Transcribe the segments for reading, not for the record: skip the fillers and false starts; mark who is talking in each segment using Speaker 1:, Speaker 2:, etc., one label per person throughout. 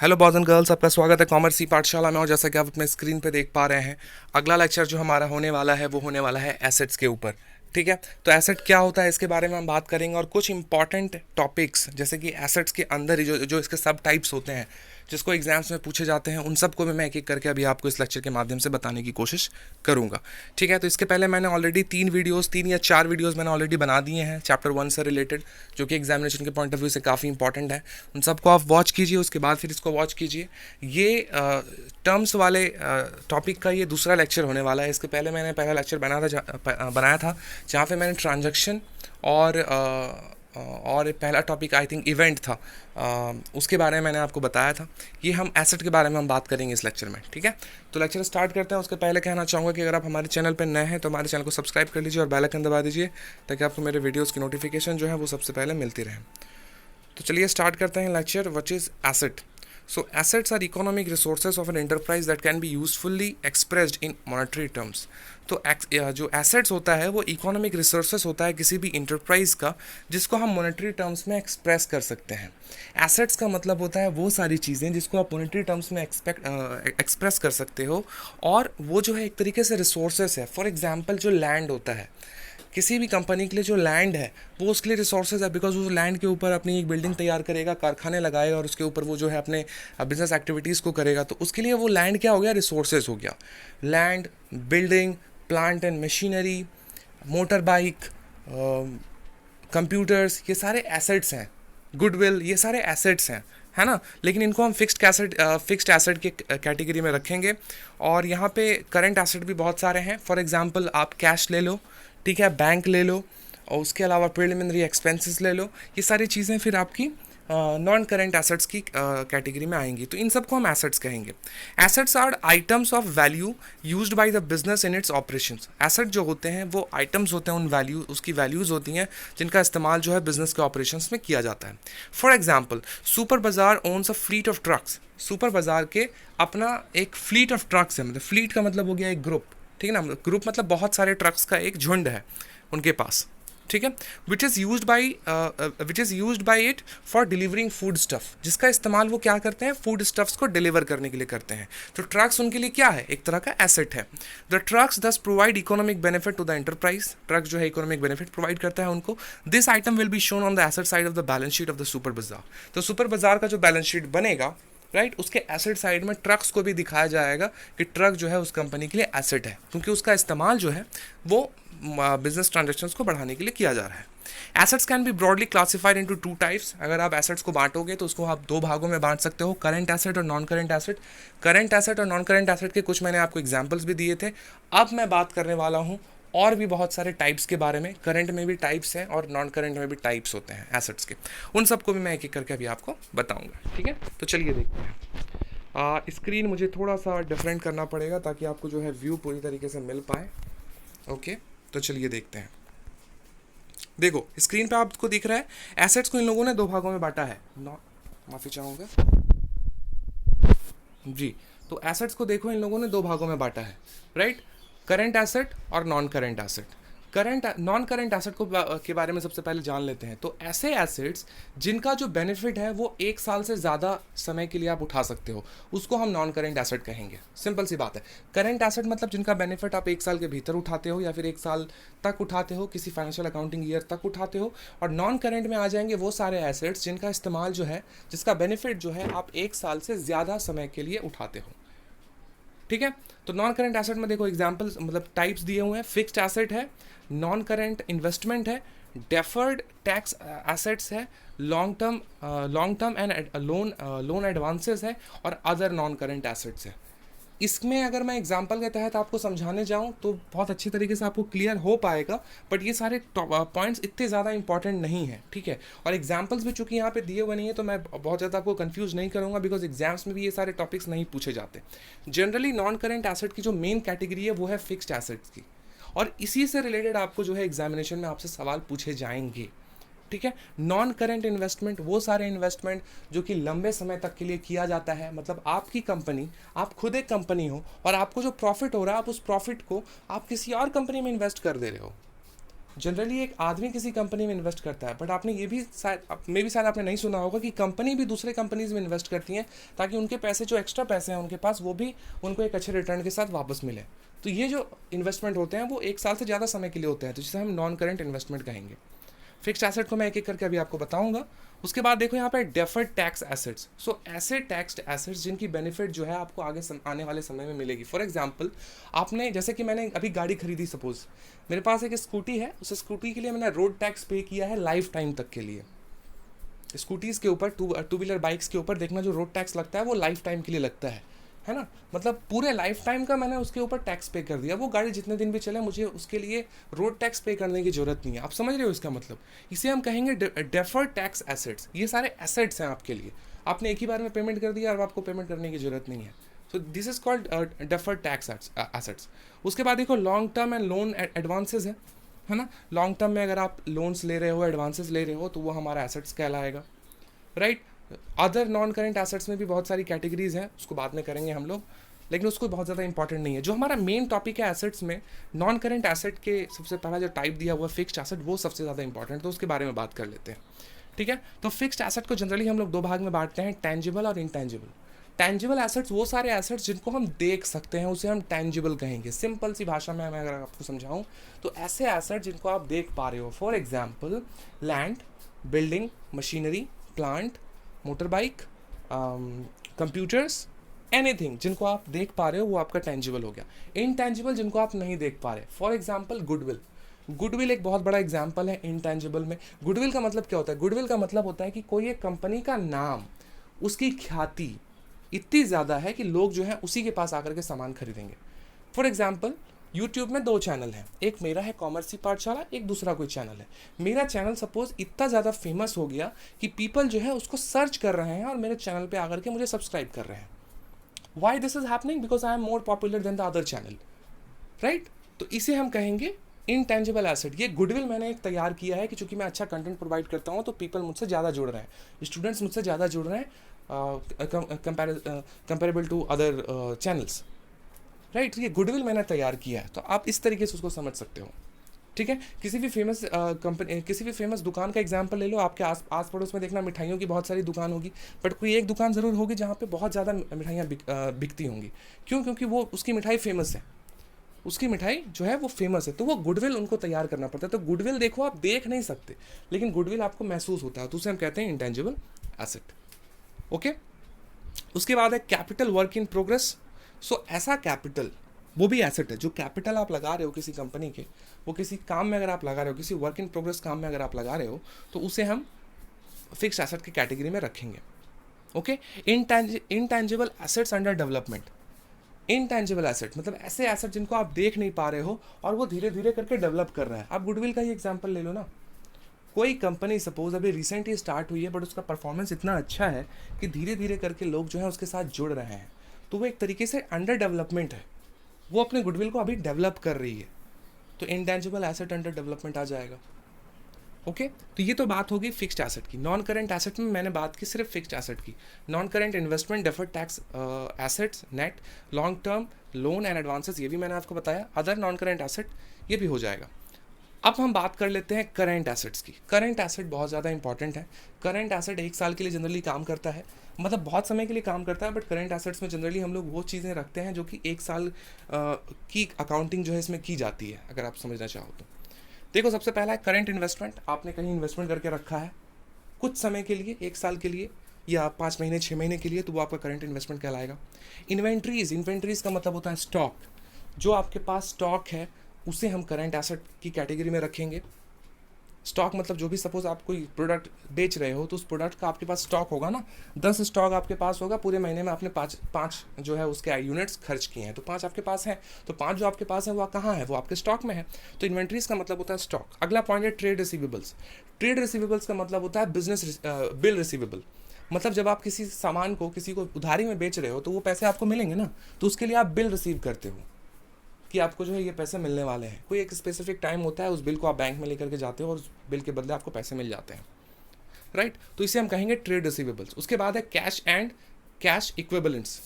Speaker 1: Hello boys and girls, आपका स्वागत है कॉमर्स ई पाठशाला में। और जैसा कि आप अपने स्क्रीन पे देख पा रहे हैं, अगला लेक्चर जो हमारा होने वाला है वो होने वाला है एसेट्स के ऊपर। ठीक है, तो एसेट क्या होता है इसके बारे में हम बात करेंगे और कुछ इंपॉर्टेंट टॉपिक्स जैसे कि एसेट्स के अंदर ही जो जो इसके सब टाइप्स होते हैं जिसको एग्जाम्स में पूछे जाते हैं, उन सबको भी मैं एक एक करके अभी आपको इस लेक्चर के माध्यम से बताने की कोशिश करूंगा। ठीक है, तो इसके पहले मैंने ऑलरेडी 3 या 4 वीडियोज़ मैंने ऑलरेडी बना दिए हैं चैप्टर 1 से रिलेटेड, जो कि एग्जामिनेशन के पॉइंट ऑफ व्यू से काफ़ी इंपॉर्टेंट है। उन सबको आप वॉच कीजिए, उसके बाद फिर इसको वॉच कीजिए। ये टर्म्स वाले टॉपिक का ये दूसरा लेक्चर होने वाला है। इसके पहले मैंने पहला लेक्चर बनाया था जहाँ पे मैंने ट्रांजैक्शन और पहला टॉपिक आई थिंक इवेंट था, उसके बारे में मैंने आपको बताया था। कि हम एसेट के बारे में हम बात करेंगे इस लेक्चर में। ठीक है, तो लेक्चर स्टार्ट करते हैं। उसके पहले कहना चाहूँगा कि अगर आप हमारे चैनल पर नए हैं तो हमारे चैनल को सब्सक्राइब कर लीजिए और बेल आइकन दबा दीजिए, ताकि आपको मेरे वीडियोज़ की नोटिफिकेशन जो है वो सबसे पहले मिलती रहे। तो चलिए स्टार्ट करते हैं lecture. What is asset? So assets are economic resources of an enterprise that can be usefully expressed in monetary terms. तो जो assets होता है वो economic resources होता है किसी भी enterprise का, जिसको हम monetary terms में express कर सकते हैं। assets का मतलब होता है वो सारी चीज़ें जिसको आप monetary terms में express कर सकते हो, और वो जो है एक तरीके से resources है। for example जो land होता है, किसी भी कंपनी के लिए जो लैंड है वो उसके लिए रिसोर्सेज है, बिकॉज उस लैंड के ऊपर अपनी एक बिल्डिंग तैयार करेगा, कारखाने लगाएगा और उसके ऊपर वो जो है अपने बिजनेस एक्टिविटीज़ को करेगा। तो उसके लिए वो लैंड क्या हो गया? रिसोर्सेज हो गया। Land, building, plant and machinery, motor bike, computers, ये सारे एसेट्स हैं। गुडविल, ये सारे एसेट्स हैं, है ना। लेकिन इनको हम फिक्स्ड एसेट के कैटेगरी में रखेंगे। और यहाँ पे करंट एसेट भी बहुत सारे हैं। फॉर एग्जांपल आप कैश ले लो, ठीक है, बैंक ले लो, और उसके अलावा प्रिलिमिनरी एक्सपेंसेस ले लो। ये सारी चीज़ें फिर आपकी नॉन करेंट एसेट्स की कैटेगरी में आएंगी। तो इन सबको हम एसेट्स कहेंगे। Assets are items of value used by the business in its operations. Asset जो होते हैं वो आइटम्स होते हैं, उसकी वैल्यूज़ होती हैं जिनका इस्तेमाल जो है बिजनेस के ऑपरेशंस में किया जाता है। फॉर एग्जाम्पल सुपर बाजार owns a fleet of trucks. Super बाजार के अपना एक फ्लीट ऑफ ट्रक्स है, मतलब फ्लीट का मतलब हो गया एक ग्रुप, ठीक है ना। ग्रुप मतलब बहुत सारे ट्रक्स का एक झुंड है उनके पास, ठीक है। Which is used by it for delivering food stuff, जिसका इस्तेमाल वो क्या करते हैं? फूड स्टफ्स को डिलीवर करने के लिए करते हैं। तो ट्रक्स उनके लिए क्या है? एक तरह का एसेट है। The trucks thus provide economic benefit to the enterprise. Truck जो है इकोनॉमिक बेनिफिट प्रोवाइड करता है उनको। This item will be shown on the asset side of the balance sheet of the super bazaar. तो super bazaar का जो balance sheet बनेगा, right, उसके एसेट साइड में ट्रक्स को भी दिखाया जाएगा कि ट्रक जो है उस कंपनी के लिए एसेट है, क्योंकि उसका इस्तेमाल जो है वो बिजनेस ट्रांजैक्शंस को बढ़ाने के लिए किया जा रहा है। Assets can be broadly classified into 2 types. अगर आप एसेट्स को बांटोगे तो उसको आप 2 भागों में बांट सकते हो, करंट एसेट और non current asset. Current asset और नॉन करंट एसेट के कुछ मैंने आपको एग्जांपल्स भी दिए थे। अब मैं बात करने वाला हूँ और भी बहुत सारे टाइप्स के बारे में। करंट में भी टाइप्स हैं और नॉन करंट में भी टाइप्स होते हैं एसेट्स के। उन सबको भी मैं एक एक करके अभी आपको बताऊंगा। ठीक है, तो चलिए देखते हैं। स्क्रीन मुझे थोड़ा सा डिफरेंट करना पड़ेगा ताकि आपको जो है व्यू पूरी तरीके से मिल पाए। ओके, तो चलिए देखते हैं। देखो स्क्रीन पे आपको दिख रहा है एसेट्स को इन लोगों ने 2 भागों में बांटा है। माफ़ी चाहूँगा जी। तो एसेट्स को देखो इन लोगों ने 2 भागों में बांटा है, राइट। करंट एसेट और non current asset. Non current asset को के बारे में सबसे पहले जान लेते हैं। तो ऐसे एसेट्स जिनका जो बेनिफिट है वो 1 साल से ज़्यादा समय के लिए आप उठा सकते हो, उसको हम नॉन करंट एसेट कहेंगे। सिंपल सी बात है। करंट एसेट मतलब जिनका बेनिफिट आप 1 साल के भीतर उठाते हो या फिर 1 साल तक उठाते हो, किसी फाइनेंशियल अकाउंटिंग ईयर तक उठाते हो। और नॉन करंट में आ जाएंगे वो सारे एसेट्स जिनका इस्तेमाल जो है, जिसका बेनिफिट जो है आप 1 साल से ज़्यादा समय के लिए उठाते हो। ठीक है, तो नॉन करंट एसेट में देखो एग्जांपल्स, मतलब टाइप्स दिए हुए हैं। फिक्स्ड एसेट है, नॉन करंट इन्वेस्टमेंट है, डेफर्ड टैक्स एसेट्स है, long term and loan advances है, और अदर नॉन करंट एसेट्स है। इसमें अगर मैं एग्जांपल के तहत आपको समझाने जाऊं तो बहुत अच्छी तरीके से आपको क्लियर हो पाएगा, बट ये सारे पॉइंट्स इतने ज़्यादा इंपॉर्टेंट नहीं है, ठीक है। और एग्जांपल्स भी चूंकि यहाँ पे दिए हुए नहीं है तो मैं बहुत ज़्यादा आपको कंफ्यूज नहीं करूँगा, बिकॉज एग्जाम्स में भी ये सारे टॉपिक्स नहीं पूछे जाते। जनरली नॉन करेंट एसेट की जो मेन कैटेगरी है वो है फिक्स्ड एसेट्स की, और इसी से रिलेटेड आपको जो है एग्जामिनेशन में आपसे सवाल पूछे जाएंगे, ठीक है। नॉन करेंट इन्वेस्टमेंट वो सारे इन्वेस्टमेंट जो कि लंबे समय तक के लिए किया जाता है, मतलब आपकी कंपनी, आप खुद एक कंपनी हो और आपको जो प्रॉफिट हो रहा है आप उस प्रॉफिट को आप किसी और कंपनी में इन्वेस्ट कर दे रहे हो, जनरली एक आदमी किसी कंपनी में इन्वेस्ट करता है, बट आपने ये भी शायद आपने नहीं सुना होगा कि कंपनी भी दूसरे कंपनीज में इन्वेस्ट करती हैं ताकि उनके पैसे, जो एक्स्ट्रा पैसे हैं उनके पास, वो भी उनको एक अच्छे रिटर्न के साथ वापस मिले। तो ये जो इन्वेस्टमेंट होते हैं वो 1 साल से ज़्यादा समय के लिए होते हैं, तो जिसे हम नॉन करेंट इन्वेस्टमेंट कहेंगे। फिक्स्ड एसेट को मैं एक एक करके अभी आपको बताऊंगा। उसके बाद देखो यहाँ पे डेफर्ड टैक्स एसेट्स। सो ऐसे टैक्स्ड एसेट्स जिनकी बेनिफिट जो है आपको आने वाले समय में मिलेगी। फॉर एग्जांपल, आपने, जैसे कि मैंने अभी गाड़ी खरीदी, सपोज मेरे पास एक स्कूटी है, उस स्कूटी के लिए मैंने रोड टैक्स पे किया है लाइफ टाइम तक के लिए। स्कूटीज़ के ऊपर, टू व्हीलर बाइक्स के ऊपर देखना, जो रोड टैक्स लगता है वो लाइफ टाइम के लिए लगता है ना। मतलब पूरे लाइफ टाइम का मैंने उसके ऊपर टैक्स पे कर दिया। वो गाड़ी जितने दिन भी चले, मुझे उसके लिए रोड टैक्स पे करने की ज़रूरत नहीं है। आप समझ रहे हो इसका मतलब? इसे हम कहेंगे डेफर्ड टैक्स एसेट्स। ये सारे एसेट्स हैं आपके लिए, आपने एक ही बार में पेमेंट कर दिया और आपको पेमेंट करने की ज़रूरत नहीं है। So this is called deferred tax assets. उसके बाद देखो long term and loan advances है ना। लॉन्ग टर्म में अगर आप लोन्स ले रहे हो, एडवांसेस ले रहे हो, तो वो हमारा एसेट्स कहलाएगा, right. Other non current assets में भी बहुत सारी कैटेगरीज हैं, उसको बाद में करेंगे हम लोग, लेकिन उसको बहुत ज़्यादा इंपॉर्टेंट नहीं है। जो हमारा मेन टॉपिक है एसेट्स में, नॉन करेंट एसेट के सबसे पहला जो टाइप दिया हुआ है फिक्स्ड एसेट, वो सबसे ज़्यादा इंपॉर्टेंट, तो उसके बारे में बात कर लेते हैं, ठीक है। तो फिक्स्ड एसेट को जनरली हम लोग 2 भाग में बांटते हैं, टेंजिबल और इनटेंजिबल। टेंजिबल एसेट्स वो सारे एसेट्स जिनको हम देख सकते हैं, उसे हम टेंजिबल कहेंगे। सिंपल सी भाषा में मैं अगर आपको समझाऊं तो ऐसे एसेट जिनको आप देख पा रहे हो, for example land, building, machinery, plant, motor bike, computers, anything जिनको आप देख पा रहे हो वो आपका टेंजिबल हो गया। इनटेंजिबल जिनको आप नहीं देख पा रहे, फॉर एग्जांपल गुडविल। गुडविल एक बहुत बड़ा एग्जांपल है इनटेंजिबल में। गुडविल का मतलब क्या होता है? गुडविल का मतलब होता है कि कोई एक कंपनी का नाम, उसकी ख्याति इतनी ज़्यादा है कि लोग जो है उसी के पास आकर के सामान खरीदेंगे। फॉर एग्जाम्पल, यूट्यूब में 2 चैनल हैं, एक मेरा है कॉमर्सी पाठशाला, एक दूसरा कोई चैनल है। मेरा चैनल सपोज इतना ज़्यादा फेमस हो गया कि पीपल जो है उसको सर्च कर रहे हैं और मेरे चैनल पे आकर के मुझे सब्सक्राइब कर रहे हैं। Why this is happening? Because I am more popular than the other channel, right. तो इसे हम कहेंगे इनटेंजिबल एसेट। ये गुडविल मैंने एक तैयार किया है कि चूंकि मैं अच्छा कंटेंट प्रोवाइड करता हूँ तो पीपल मुझसे ज़्यादा जुड़ रहे हैं, स्टूडेंट्स मुझसे ज़्यादा जुड़ रहे हैं comparable to other channels, right. ये गुडविल मैंने तैयार किया है, तो आप इस तरीके से उसको समझ सकते हो, ठीक है। किसी भी फेमस कंपनी, किसी भी फेमस दुकान का एग्जांपल ले लो। आपके आस पड़ोस में देखना मिठाइयों की बहुत सारी दुकान होगी, बट कोई एक दुकान ज़रूर होगी जहाँ पे बहुत ज़्यादा मिठाइयाँ बिकती होंगी। क्यों? क्योंकि वो उसकी मिठाई फेमस है, उसकी मिठाई जो है वो फेमस है, तो वो गुडविल उनको तैयार करना पड़ता है। तो गुडविल देखो, आप देख नहीं सकते, लेकिन गुडविल आपको महसूस होता है, तो उसे हम कहते हैं इंटेंजिबल एसेट, ओके। उसके बाद है कैपिटल वर्क इन प्रोग्रेस। सो ऐसा कैपिटल, वो भी एसेट है। जो कैपिटल आप लगा रहे हो किसी कंपनी के, वो किसी काम में अगर आप लगा रहे हो, किसी वर्क इन प्रोग्रेस काम में अगर आप लगा रहे हो, तो उसे हम फिक्स्ड एसेट की कैटेगरी में रखेंगे, okay. Intangible assets under development. Intangible asset मतलब ऐसे एसेट जिनको आप देख नहीं पा रहे हो और वो धीरे धीरे करके डेवलप कर रहा है। आप गुडविल का ही एग्जांपल ले लो ना। कोई कंपनी सपोज अभी रिसेंट ही स्टार्ट हुई है, बट उसका परफॉर्मेंस इतना अच्छा है कि धीरे धीरे करके लोग जो है उसके साथ जुड़ रहे हैं, तो वो एक तरीके से अंडर डेवलपमेंट है, वो अपने गुडविल को अभी डेवलप कर रही है, तो इनटेंजिबल एसेट अंडर डेवलपमेंट आ जाएगा, ओके। तो ये तो बात होगी फिक्स्ड एसेट की। नॉन करेंट एसेट में मैंने बात की सिर्फ फिक्स्ड एसेट की। Non current investment, deferred tax assets, net, long term, loan and advances, ये भी मैंने आपको बताया। अदर नॉन करेंट एसेट, ये भी हो जाएगा। अब हम बात कर लेते हैं करेंट एसेट्स की। करेंट एसेट बहुत ज़्यादा इंपॉर्टेंट है। करेंट एसेट 1 साल के लिए जनरली काम करता है, मतलब बहुत समय के लिए काम करता है, बट करेंट एसेट्स में जनरली हम लोग वो चीज़ें रखते हैं जो कि 1 साल की अकाउंटिंग जो है इसमें की जाती है, अगर आप समझना चाहो तो। देखो, सबसे पहला है करंट इन्वेस्टमेंट। आपने कहीं इन्वेस्टमेंट करके रखा है कुछ समय के लिए, 1 साल के लिए या 5 महीने 6 महीने के लिए, तो वो आपका करंट इन्वेस्टमेंट कहलाएगा। इन्वेंट्रीज, इन्वेंट्रीज का मतलब होता है स्टॉक। जो आपके पास स्टॉक है उसे हम करंट एसेट की कैटेगरी में रखेंगे। स्टॉक मतलब जो भी, सपोज आप कोई प्रोडक्ट बेच रहे हो तो उस प्रोडक्ट का आपके पास स्टॉक होगा ना, 10 स्टॉक आपके पास होगा, पूरे महीने में आपने 5 जो है उसके यूनिट्स खर्च किए हैं, तो 5 आपके पास हैं, तो 5 जो आपके पास है वो कहाँ है? वो आपके स्टॉक में है। तो इन्वेंट्रीज का मतलब होता है स्टॉक। अगला पॉइंट है ट्रेड रिसीवेबल्स। ट्रेड रिसीवेबल्स का मतलब होता है बिजनेस बिल रिसीवेबल। मतलब जब आप किसी सामान को किसी को उधारी में बेच रहे हो तो वो पैसे आपको मिलेंगे ना, तो उसके लिए आप बिल रिसीव करते हो कि आपको जो है ये पैसे मिलने वाले हैं। कोई एक स्पेसिफिक टाइम होता है, उस बिल को आप बैंक में लेकर के जाते हो और उस बिल के बदले आपको पैसे मिल जाते हैं, राइट। तो इसे हम कहेंगे ट्रेड रिसीवेबल्स। उसके बाद है कैश एंड कैश इक्विवेलेंट्स।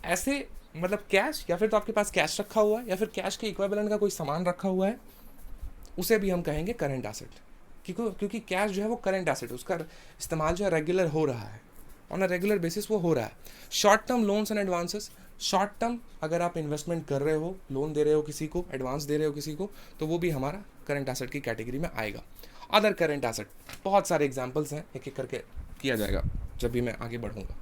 Speaker 1: ऐसे मतलब कैश, या फिर तो आपके पास कैश रखा हुआ है या फिर कैश के इक्विवेलेंट का कोई सामान रखा हुआ है, उसे भी हम कहेंगे करंट एसेट, क्योंकि कैश जो है वो करंट एसेट, उसका इस्तेमाल जो है रेगुलर हो रहा है, ऑन अ रेगुलर बेसिस वो हो रहा है। Short term loans and advances, short term अगर आप इन्वेस्टमेंट कर रहे हो, लोन दे रहे हो किसी को, एडवांस दे रहे हो किसी को, तो वो भी हमारा करंट एसेट की कैटेगरी में आएगा। अदर करंट एसेट, बहुत सारे एग्जाम्पल्स हैं, एक एक करके किया जाएगा जब भी मैं आगे बढ़ूंगा,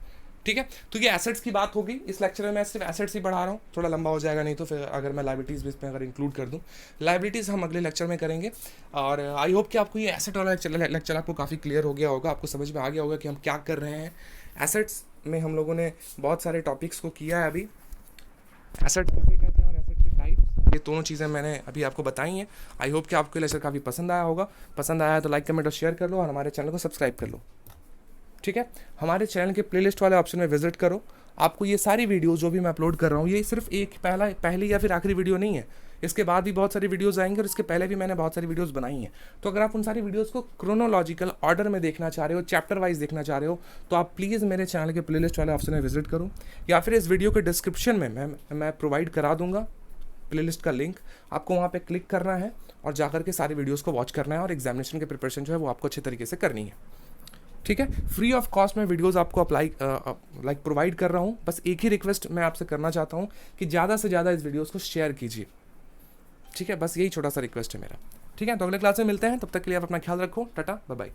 Speaker 1: ठीक है। तो ये एसेट्स की बात होगी। इस लेक्चर में मैं सिर्फ एसेट्स ही बढ़ा रहा हूँ, थोड़ा लंबा हो जाएगा, नहीं तो फिर अगर मैं लाइबिलिटीज़ भी इसमें अगर इंक्लूड कर दूँ, लाइबिलिटीज़ हम अगले लेक्चर में करेंगे। और आई होप कि आपको ये एसेट वाला लेक्चर आपको काफ़ी क्लियर हो गया होगा, आपको समझ में आ गया होगा कि हम क्या कर रहे हैं। एसेट्स में हम लोगों ने बहुत सारे टॉपिक्स को किया है अभी, एसेट किसे कहते हैं और एसेट के टाइप्स, ये दोनों चीज़ें मैंने अभी आपको बताई हैं। आई होप कि आपको लेक्चर काफ़ी पसंद आया होगा। पसंद आया तो लाइक कमेंट और शेयर कर लो, और हमारे चैनल को सब्सक्राइब कर लो, ठीक है। हमारे चैनल के प्लेलिस्ट वाले ऑप्शन में विजिट करो, आपको ये सारी वीडियोस जो भी मैं अपलोड कर रहा हूँ, ये सिर्फ एक पहली या फिर आखिरी वीडियो नहीं है, इसके बाद भी बहुत सारी वीडियोस आएंगे, और इसके पहले भी मैंने बहुत सारी वीडियोस बनाई हैं। तो अगर आप उन सारी वीडियोस को क्रोनोलॉजिकल ऑर्डर में देखना चाह रहे हो, चैप्टर वाइज देखना चाह रहे हो, तो आप प्लीज़ मेरे चैनल के प्लेलिस्ट वाले ऑप्शन में विजिट करो, या फिर इस वीडियो के डिस्क्रिप्शन में मैं प्रोवाइड करा दूंगा प्लेलिस्ट का लिंक। आपको वहाँ पे क्लिक करना है और जाकर के सारी वीडियोस को वॉच करना है, और एग्जामिनेशन की प्रिपरेशन जो है वो आपको अच्छे तरीके से करनी है, ठीक है। फ्री ऑफ कॉस्ट में वीडियोस आपको अप्लाई प्रोवाइड कर रहा हूँ। बस एक ही रिक्वेस्ट मैं आपसे करना चाहता हूँ कि ज़्यादा से ज़्यादा इस वीडियोस को शेयर कीजिए, ठीक है। बस यही छोटा सा रिक्वेस्ट है मेरा, ठीक है। तो अगले क्लास में मिलते हैं, तब तक के लिए आप अपना ख्याल रखो, टाटा बाय बाय।